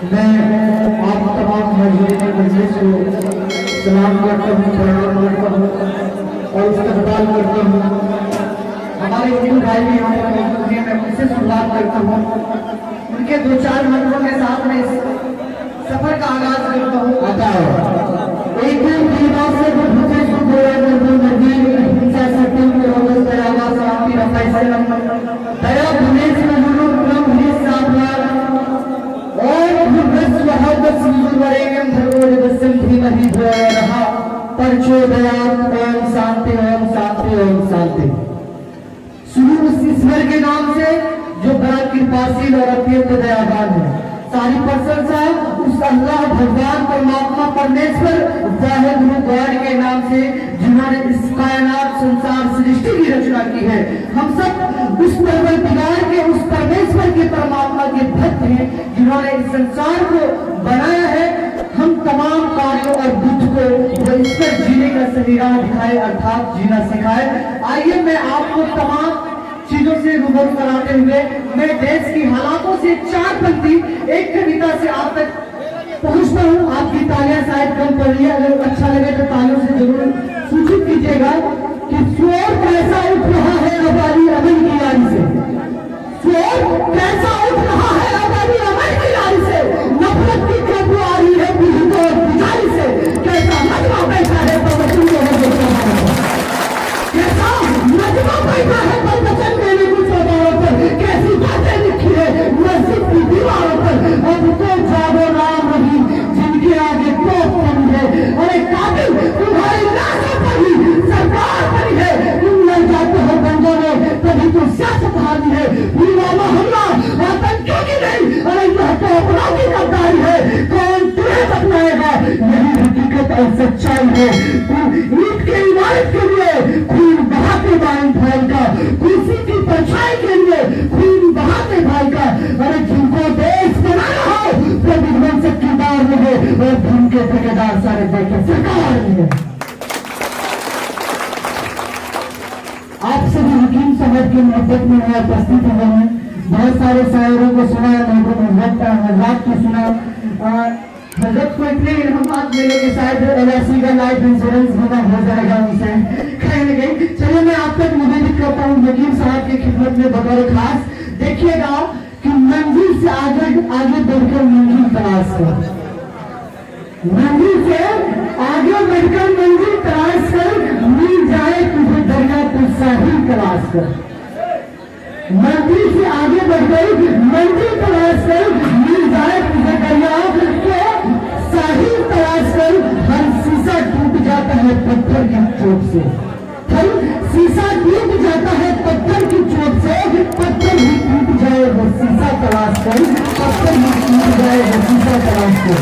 मैं आप तमाम मजलिस को सलाम करता हूँ, प्रणाम करता हूँ और इस्तकबाल करता हूँ। हमारे हिंदू भाई भी यहाँ पर मौजूद हैं, मैं उनसे शुरुआत करता हूँ। उनके दो चार मंत्रों के साथ में इस सफर का आगाज करता हूँ। आता है एक दिन दिमाग से मुझे सुबह नदी हिंसा सत्य को रोज दयावा शांति रफाई दया धनेश में गुरु क्रम ही साधना और भूमस्व हवस वरेगम धर्मों दस्यम धीमहि भवरहा परचोदयात् ओम शांति ओम शांति ओम शांति। शुरू उस ईश्वर के नाम से जो बड़ा कृपाशील और अत्यंत दयावान है। सारी प्रशंसा उस अल्लाह भगवान परमात्मा परमेश्वर वाहिद गॉड के नाम से जिन्होंने इस कायनात संसार सृष्टि की रचना की है। हम सब उस परवरदिगार के उस परमेश्वर के परमात्मा के भक्त हैं जिन्होंने इस संसार को बनाया है। हम तमाम कार्यों और बुद्ध को वो इस पर जीने का सही राह दिखाए अर्थात जीना सिखाए। आइए मैं आपको तमाम चीजों से रूबरू कराते हुए मैं देश की हालातों से चार पंक्ति एक कविता से आप तक पहुंचता हूँ। आपकी तालियां शायद कम पड़ रही है, अगर अच्छा लगे तो तालियों से जरूर सूचित कीजिएगा कि शोर कैसा उठ रहा है आबादी अमन की यारी से। शोर कैसा उठ रहा है आबादी अमन की यारी से। नफरत की खुशबू आ रही है पीड़ित और पुजारी से। कैसा मजमा बैठा है तो वचन को कैसा मजमा बैठा है तो वचन मैंने कुछ दौरों पर कैसी बातें लिखी है मस्जिद की दीवारों पर। अब तो जागो नाम रही जिनके आगे तोप बनी है। अरे काबिल तुम्हारी लाशों पर ही सरकार बनी है। तुम लग जाते हो गंजों में तभी तो सियासत हारी है। पुलवामा हमला आतंकियों की नहीं, अरे यह तो अपराधी गद्दारी है। कौन तुम्हें अपनाएगा यही हकीकत और सच्चाई है। ईद के इमारत के लिए खून बहाते भाई भाई का, खुशी की परछाई के लिए खून बहाते भाई का। अरे जिनको देश बनाना हो तो विध्वंसक किरदार में है और धर्म के ठेकेदार सारे देखे सरकार में है। आप सभी हकीम समाज की मोहब्बत में यहाँ उपस्थित हुए हैं। बहुत सारे शायरों को सुना, मजाक को सुना। हजरत को इतने इल्हामात मिले कि शायद LIC का लाइफ इंश्योरेंस बीमा हो जाएगा उनसे कहीं न कहीं। चलो मैं आप तक निवेदित करता हूँ हकीम साहब की खिदमत में बतौर खास। देखिएगा कि मंजिल से आगे आगे बढ़कर मंजिल तलाश कर, मंजिल से आगे बढ़कर मंजिल तलाश कर, मिल जाए तुझे दरिया तो साहिल तलाश कर। मंजिल से आगे बढ़कर मंजिल तलाश कर, मिल जाए तुझे दरिया तो साहिल तलाश कर। हर शीशा टूट जाता है पत्थर की चोट से, हर शीशा टूट जाता है पत्थर की चोट से। पत्थर ही टूट जाए वो शीशा तलाश कर, पत्थर ही टूट जाए वो शीशा तलाश कर।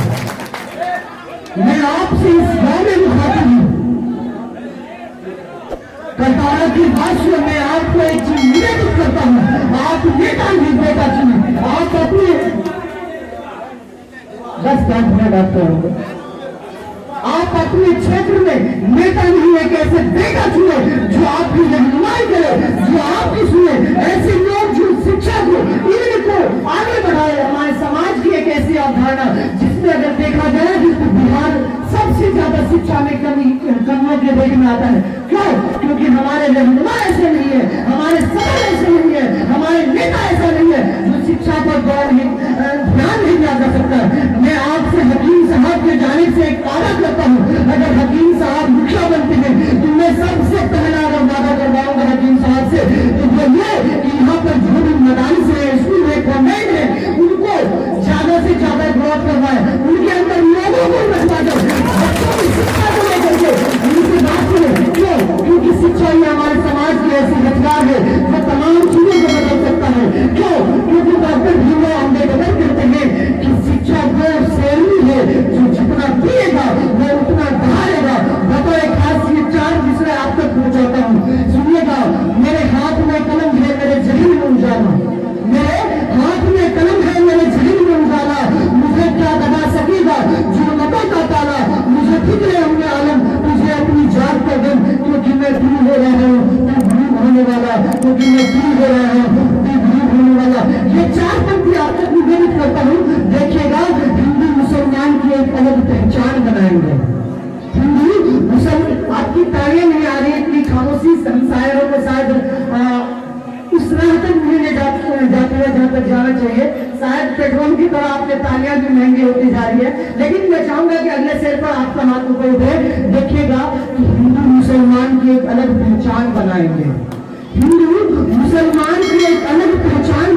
मैं आपसे इस गाँव में मुखातिब हूँ, करतारा की भाषा में आपको एक चीज निवेदित करता हूँ। आप नेता नहीं बेटा चुने, आप अपने 10 मिनट बात करोगे। आप अपने क्षेत्र में नेता नहीं एक ऐसे बेटा चुने जो आपकी रहनुमाई करे, जो आपकी सुने। ऐसे लोग जो शिक्षा को इनको आगे बढ़ाए। हमारे समाज की एक ऐसी अवधारणा जिसमें अगर देखा जाए तो बिहार सबसे ज्यादा शिक्षा में कमियों के देख में आता है। क्यों? क्योंकि हमारे रहनुमा ऐसे नहीं है, हमारे सदर ऐसे नहीं है, हमारे नेता ऐसा नहीं है जो शिक्षा पर ध्यान नहीं दिया जा सकता। मैं आपसे हकीम साहब के जाने से एक वादा करता हूँ, अगर हकीम साहब मुखिया बनते हैं तो मैं सबसे पहला अगर वादा करवाऊंगा हकीम साहब से तो वो ये कि यहाँ पर जो भी मदारिस है, स्कूल है, कॉन्वेंट है, उनको ज्यादा से ज्यादा ग्रोथ करवाए, उनके अंदर लोगों को रखवा दो, बच्चों की शिक्षा को लेकर के उनसे बात करें। क्यों? क्योंकि शिक्षा ही हमारे समाज की ऐसी हथियार है जो तमाम चीजों को बदल सकता है। क्यों? क्योंकि डॉक्टर भीमराव अम्बेडकर कहते हैं कि शिक्षा वो शैली है जो जितना पिएगा वो उतना ढालेगा। बतौर खास ये 4 विषय आप तक पहुंचाता हूँ, सुनिएगा। मेरे हाथ में कलम है, मेरे जहन में उजाला, मेरे हाथ में कलम है, मेरे जहन में उजाला। मुझे क्या दबा सकेगा जुल्मतों का ताला। मुझे फिक्र है हमने आलम, तुझे अपनी जान का गम, क्योंकि मैं दूर हो रहा हूँ तू दूर होने वाला, क्योंकि मैं दूर हो रहा हूँ तू दूर होने वाला। ये 4 पंक्ति आप तक निवेदित करता हूँ। देखिएगा जाना चाहिए। शायद पेट्रोल की तरह आपके तालियां भी महंगी होती जा रही है, लेकिन मैं चाहूंगा कि अगले शेर पर आपका हाथ ऊपर उठे। देखिएगा कि हिंदू मुसलमान की एक अलग पहचान बनाएंगे, हिंदू मुसलमान की एक अलग पहचान